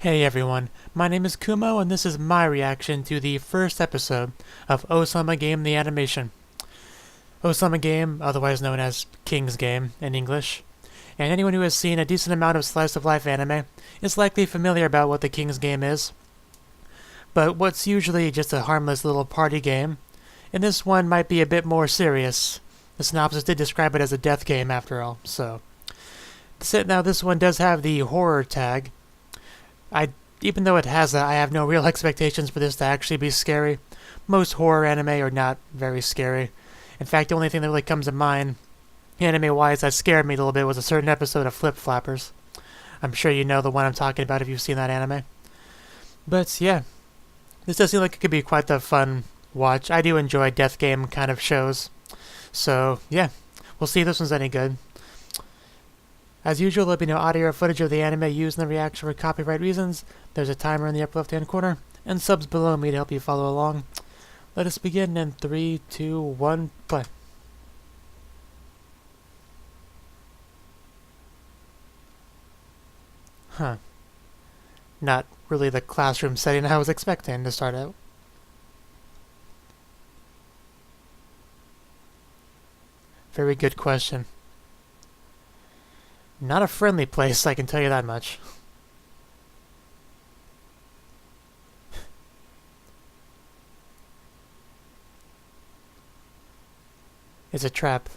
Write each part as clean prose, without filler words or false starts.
Hey everyone, my name is Kumo and this is my reaction to the first episode of Ousama Game The Animation. Ousama Game, otherwise known as King's Game in English, and anyone who has seen a decent amount of slice of life anime is likely familiar about what the King's Game is. But what's usually just a harmless little party game, in this one might be a bit more serious. The synopsis did describe it as a death game after all, so. Now this one does have the horror tag. Even though it has that, I have no real expectations for this to actually be scary. Most horror anime are not very scary. In fact, the only thing that really comes to mind, anime-wise, that scared me a little bit was a certain episode of Flip Flappers. I'm sure you know the one I'm talking about if you've seen that anime. But yeah, this does seem like it could be quite the fun watch. I do enjoy death game kind of shows. So yeah, we'll see if this one's any good. As usual, there'll be no audio or footage of the anime used in the reaction for copyright reasons. There's a timer in the upper left-hand corner, and subs below me to help you follow along. Let us begin in 3, 2, 1, play. Huh. Not really the classroom setting I was expecting to start out. Very good question. Not a friendly place, I can tell you that much. It's a trap.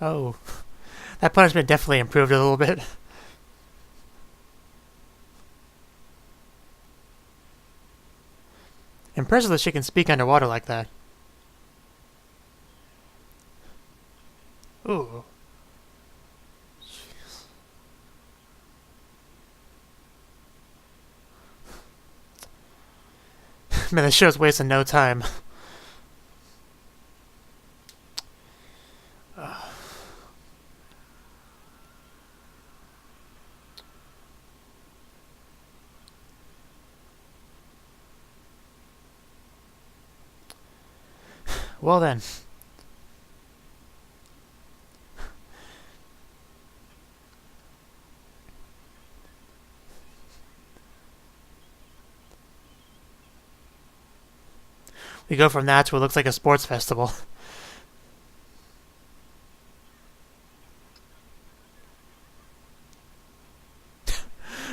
Oh, that punishment definitely improved a little bit. Impressive that she can speak underwater like that. Ooh. Jeez. Man, this show's wasting no time. Well then. We go from that to what looks like a sports festival.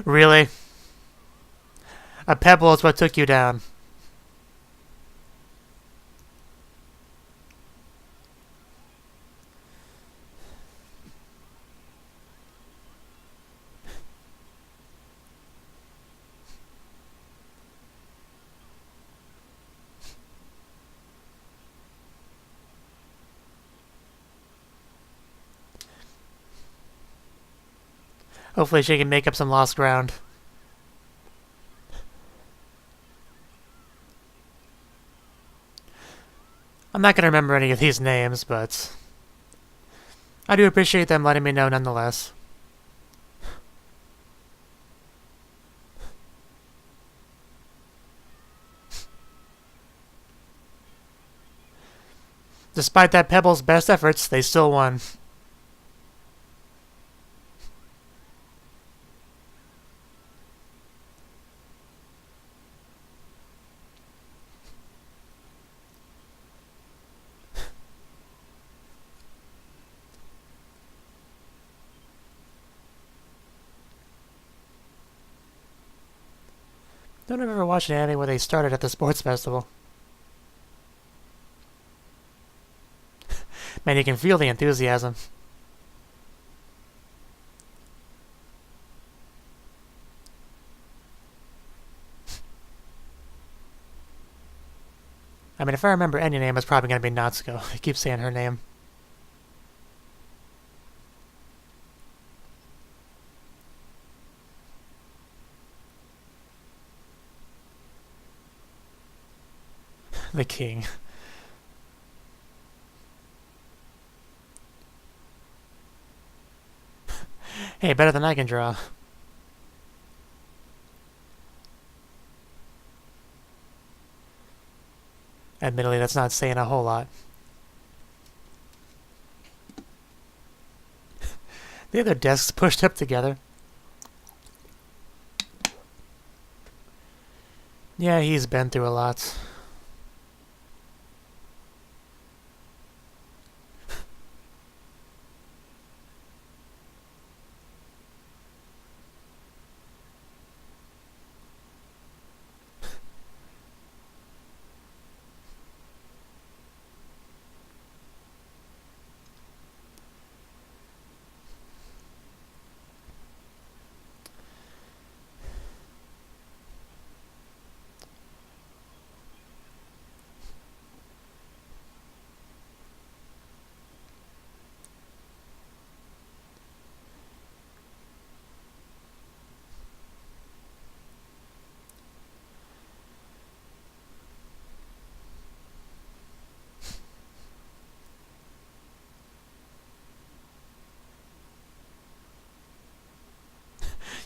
Really? A pebble is what took you down. Hopefully she can make up some lost ground. I'm not going to remember any of these names, but I do appreciate them letting me know nonetheless. Despite that Pebble's best efforts, they still won. Don't ever watch an anime where they started at the sports festival. Man, you can feel the enthusiasm. I mean, if I remember any name, it's probably going to be Natsuko. I keep saying her name. The king. Hey, better than I can draw. Admittedly, that's not saying a whole lot. The other desks pushed up together. Yeah, he's been through a lot.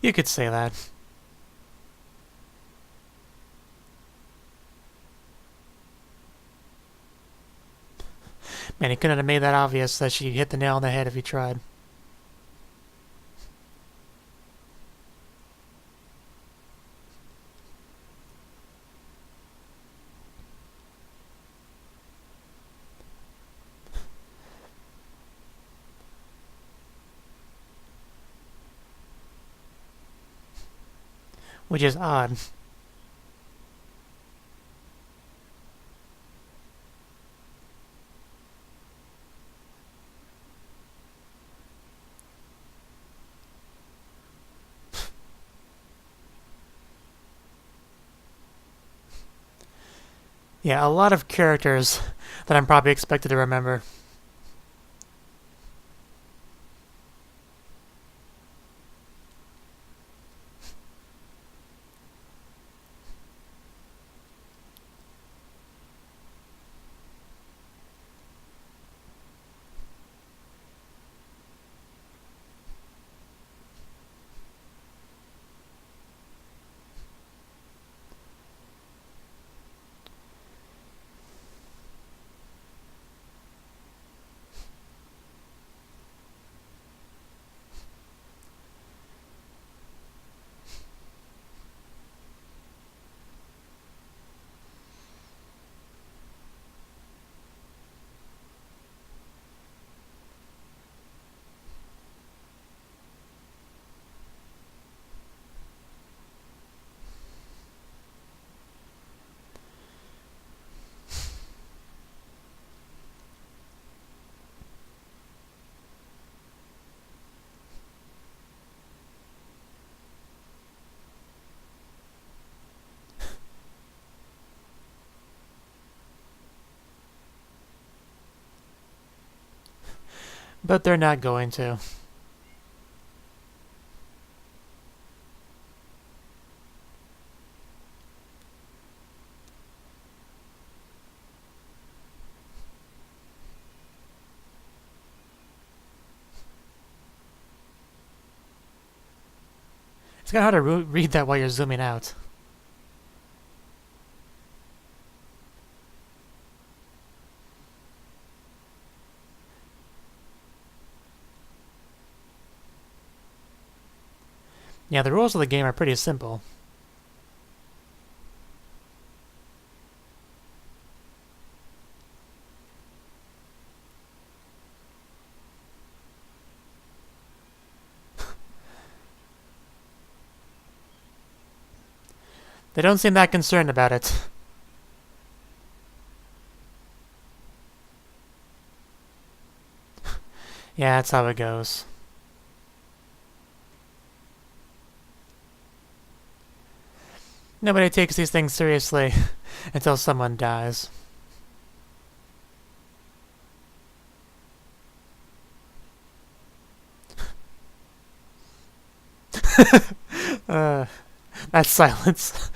You could say that. Man, he couldn't have made that obvious that she hit the nail on the head if he tried. Which is odd. Yeah, a lot of characters that I'm probably expected to remember. But they're not going to. It's kind of hard to read that while you're zooming out. Yeah, the rules of the game are pretty simple. They don't seem that concerned about it. Yeah, that's how it goes. Nobody takes these things seriously until someone dies. That's silence.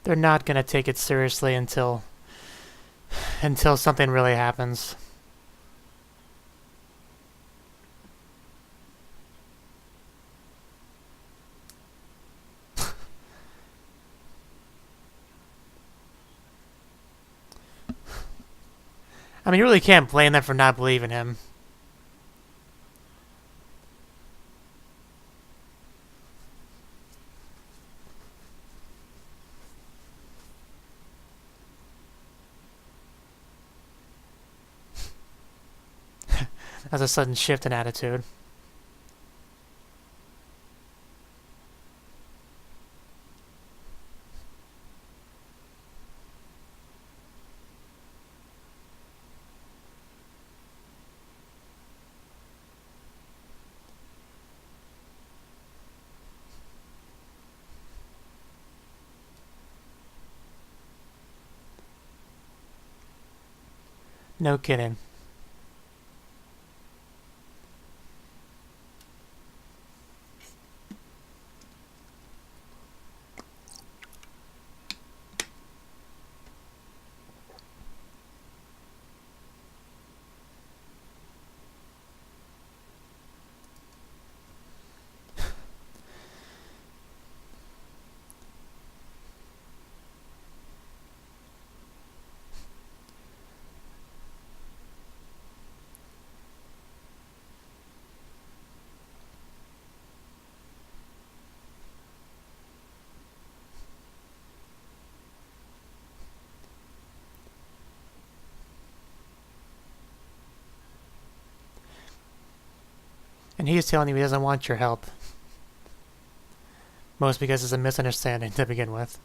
they're not gonna take it seriously until something really happens. I mean, you really can't blame them for not believing him. That's a sudden shift in attitude. No kidding. And he's telling you he doesn't want your help. Most because it's a misunderstanding to begin with.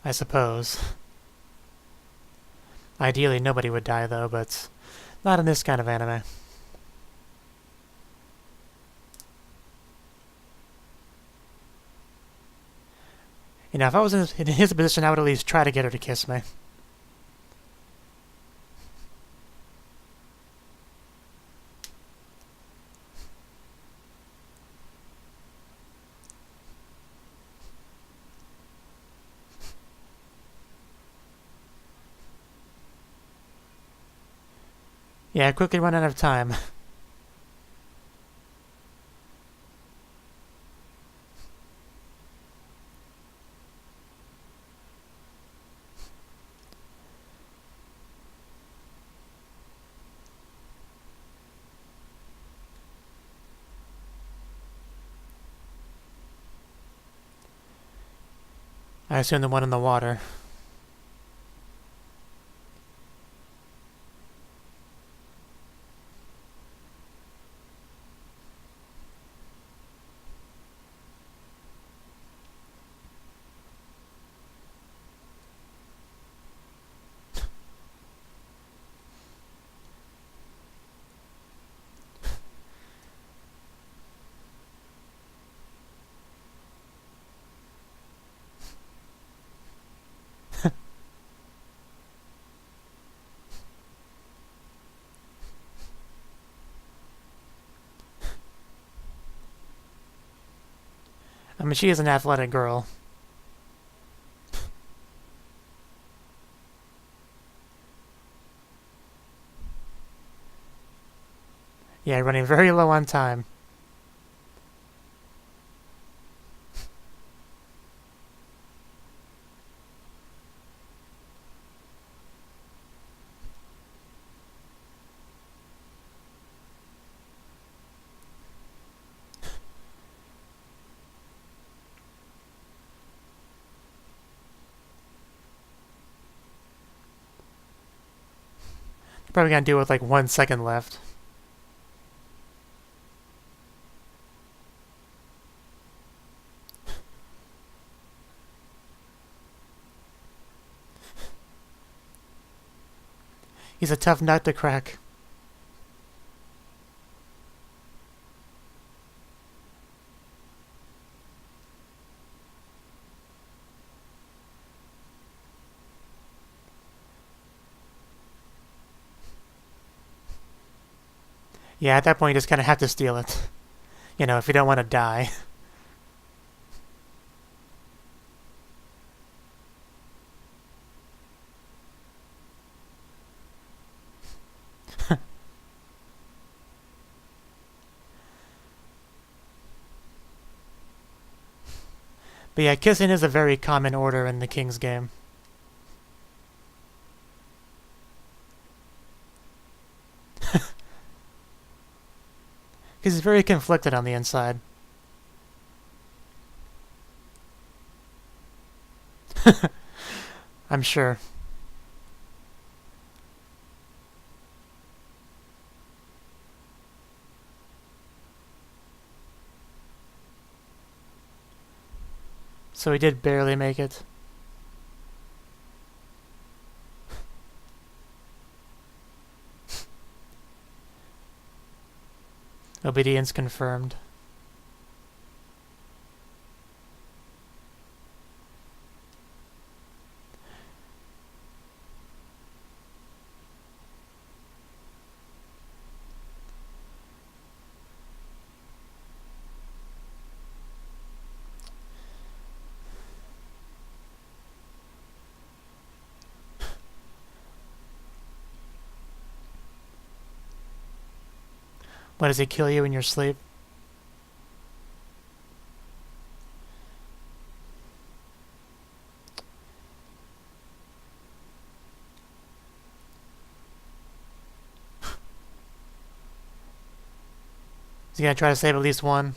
I suppose. Ideally, nobody would die, though, but not in this kind of anime. You know, if I was in his position, I would at least try to get her to kiss me. Yeah, I quickly run out of time. I assume the one in the water. I mean, she is an athletic girl. Yeah, running very low on time. Probably gonna do it with like 1 second left. He's a tough nut to crack. Yeah, at that point you just kind of have to steal it. You know, if you don't want to die. But yeah, kissing is a very common order in the King's game. Because he's very conflicted on the inside. I'm sure. So he did barely make it. Obedience confirmed. What, does he kill you in your sleep? Is he gonna try to save at least one?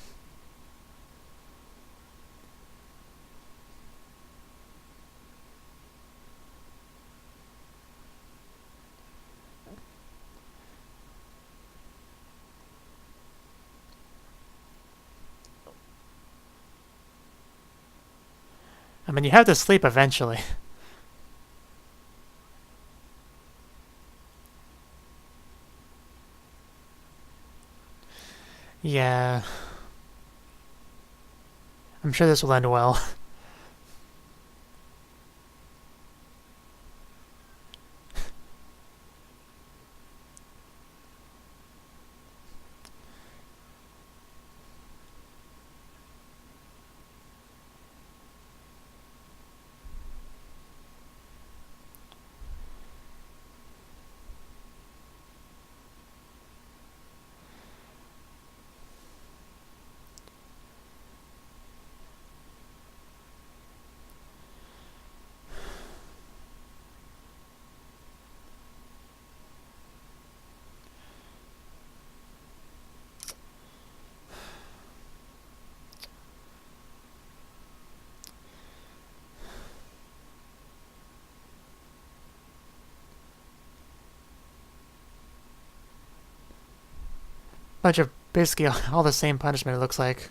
I mean, you have to sleep eventually. Yeah. I'm sure this will end well. Bunch of basically all the same punishment, it looks like.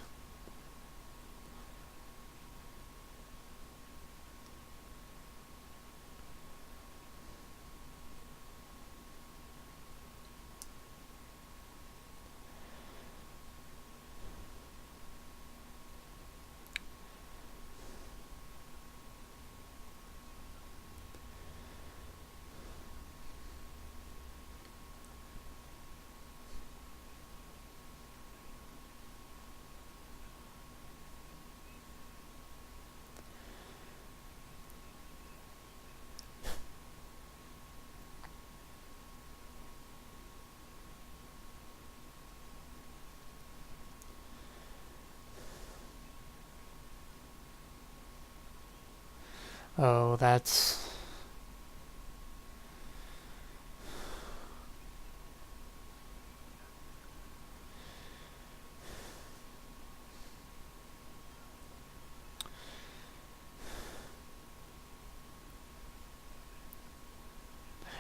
Oh, that's...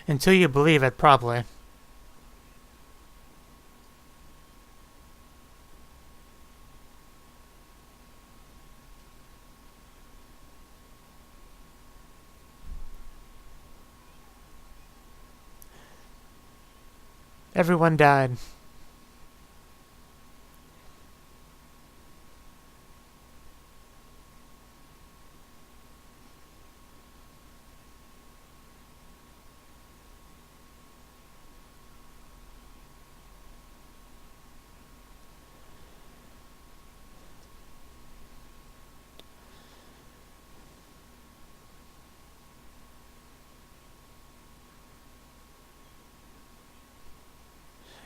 Until you believe it, probably. Everyone died.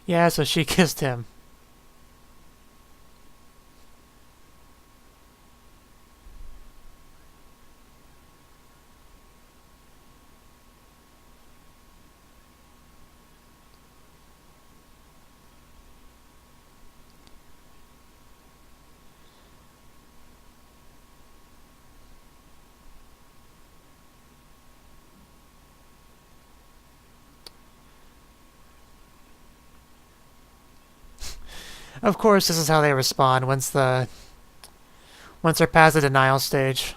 Yeah, so she kissed him. Of course, this is how they respond once they're past the denial stage.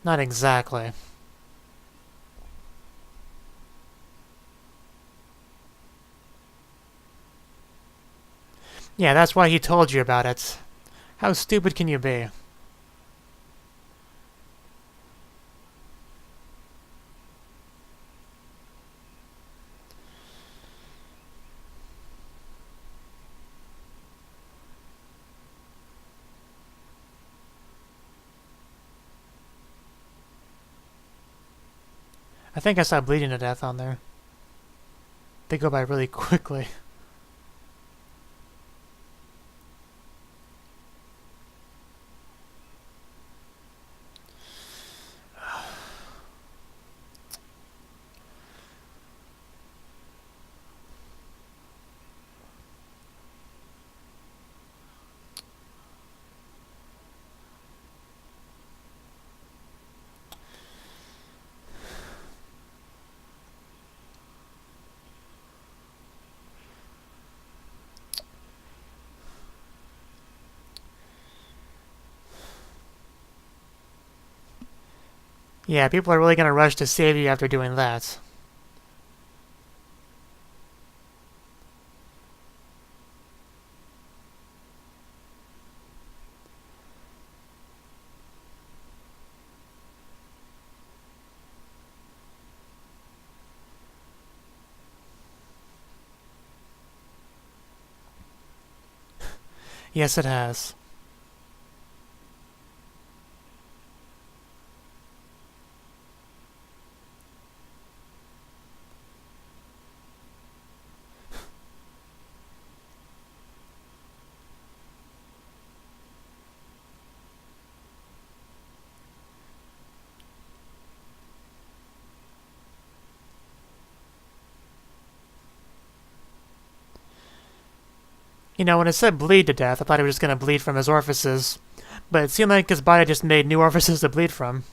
Not exactly. Yeah, that's why he told you about it. How stupid can you be? I think I saw bleeding to death on there. They go by really quickly. Yeah, people are really gonna rush to save you after doing that. Yes, it has. You know, when it said bleed to death, I thought he was just gonna bleed from his orifices, but it seemed like his body just made new orifices to bleed from.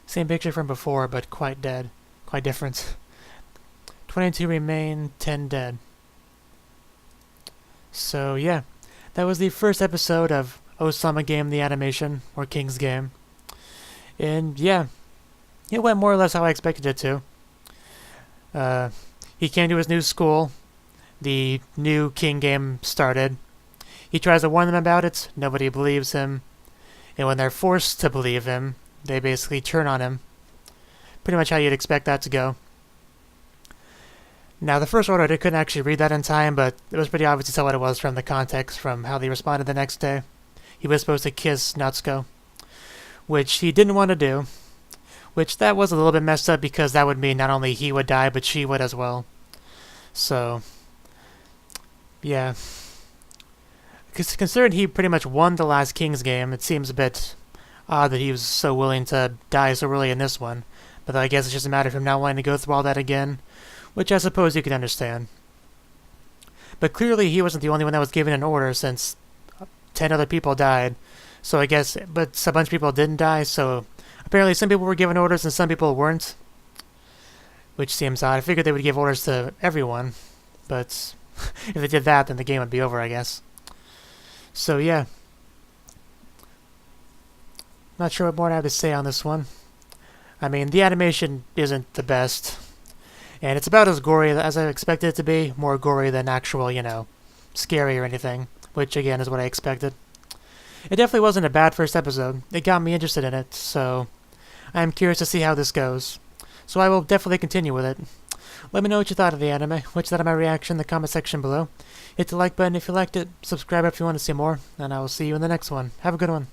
Same picture from before, but quite dead. Quite different. 22 remain, 10 dead. So, yeah. That was the first episode of Ousama Game The Animation, or King's Game. And, yeah. It went more or less how I expected it to. He came to his new school. The new King game started. He tries to warn them about it. Nobody believes him. And when they're forced to believe him, they basically turn on him. Pretty much how you'd expect that to go. Now, the first order, I couldn't actually read that in time, but it was pretty obvious to tell what it was from the context, from how they responded the next day. He was supposed to kiss Natsuko, which he didn't want to do. Which, that was a little bit messed up, because that would mean not only he would die, but she would as well. So, yeah. considering he pretty much won the last King's game, it seems a bit odd that he was so willing to die so early in this one. But I guess it's just a matter of him not wanting to go through all that again, which I suppose you can understand. But clearly he wasn't the only one that was given an order, since 10 other people died. So I guess, but a bunch of people didn't die, so apparently some people were given orders and some people weren't. Which seems odd. I figured they would give orders to everyone, but if they did that, then the game would be over, I guess. So yeah. Not sure what more I have to say on this one. I mean, the animation isn't the best. And it's about as gory as I expected it to be. More gory than actual, scary or anything. Which, again, is what I expected. It definitely wasn't a bad first episode. It got me interested in it, so I'm curious to see how this goes. So I will definitely continue with it. Let me know what you thought of the anime, what you thought of my reaction in the comment section below. Hit the like button if you liked it, subscribe if you want to see more, and I will see you in the next one. Have a good one.